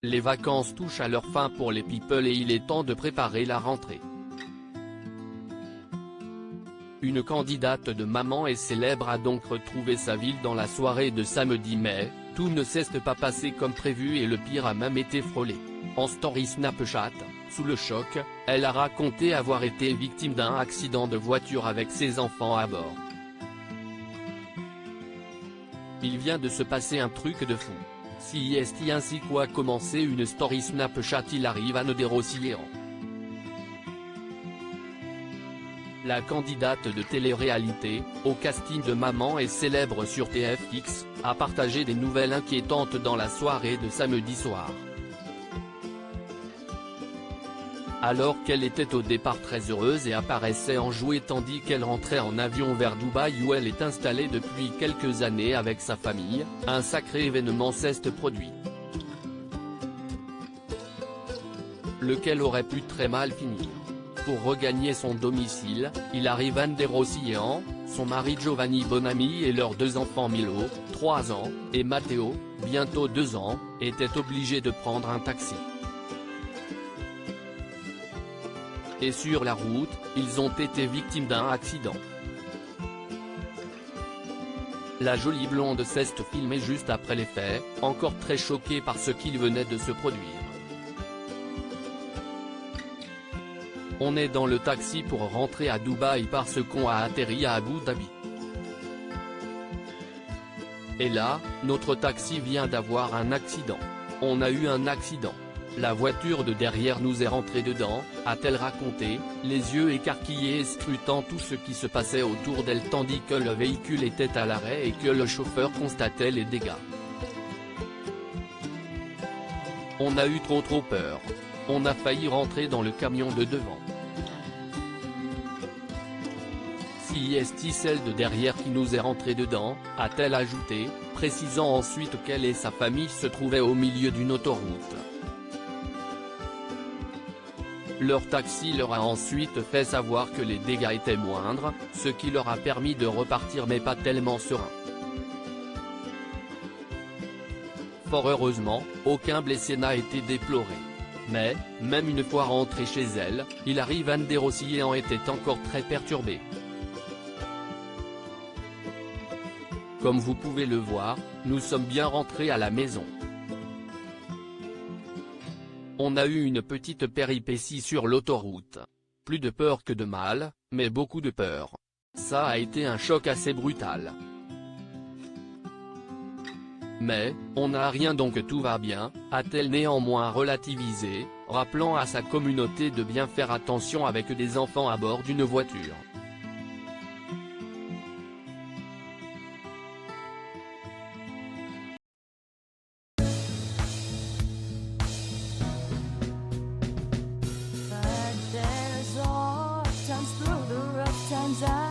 Les vacances touchent à leur fin pour les people et il est temps de préparer la rentrée. Une candidate de Maman est célèbre a donc retrouvé sa ville dans la soirée de samedi mais, tout ne s'est pas passé comme prévu et le pire a même été frôlé. En story Snapchat, sous le choc, elle a raconté avoir été victime d'un accident de voiture avec ses enfants à bord. Il vient de se passer un truc de fou. Si est ainsi quoi commencer une story Snapchat il arrive à Noderosieran. La candidate de télé-réalité, au casting de Maman et célèbre sur TFX, a partagé des nouvelles inquiétantes dans la soirée de samedi soir. Alors qu'elle était au départ très heureuse et apparaissait enjouée tandis qu'elle rentrait en avion vers Dubaï où elle est installée depuis quelques années avec sa famille, un sacré événement s'est produit. Lequel aurait pu très mal finir. Pour regagner son domicile, il arrive Anderosieran, son mari Giovanni Bonami et leurs deux enfants Milo, 3 ans, et Matteo, bientôt 2 ans, étaient obligés de prendre un taxi. Et sur la route, ils ont été victimes d'un accident. La jolie blonde s'est filmée juste après les faits, encore très choquée par ce qui venait de se produire. On est dans le taxi pour rentrer à Dubaï parce qu'on a atterri à Abu Dhabi. Et là, notre taxi vient d'avoir un accident. On a eu un accident. La voiture de derrière nous est rentrée dedans, a-t-elle raconté, les yeux écarquillés et scrutant tout ce qui se passait autour d'elle tandis que le véhicule était à l'arrêt et que le chauffeur constatait les dégâts. On a eu trop peur. On a failli rentrer dans le camion de devant. Si est celle de derrière qui nous est rentrée dedans, a-t-elle ajouté, précisant ensuite qu'elle et sa famille se trouvaient au milieu d'une autoroute. Leur taxi leur a ensuite fait savoir que les dégâts étaient moindres, ce qui leur a permis de repartir mais pas tellement serein. Fort heureusement, aucun blessé n'a été déploré. Mais, même une fois rentré chez elle, il arrive Anderosieran était encore très perturbé. Comme vous pouvez le voir, nous sommes bien rentrés à la maison. On a eu une petite péripétie sur l'autoroute. Plus de peur que de mal, mais beaucoup de peur. Ça a été un choc assez brutal. Mais, on n'a rien donc tout va bien, a-t-elle néanmoins relativisé, rappelant à sa communauté de bien faire attention avec des enfants à bord d'une voiture. Through the rough times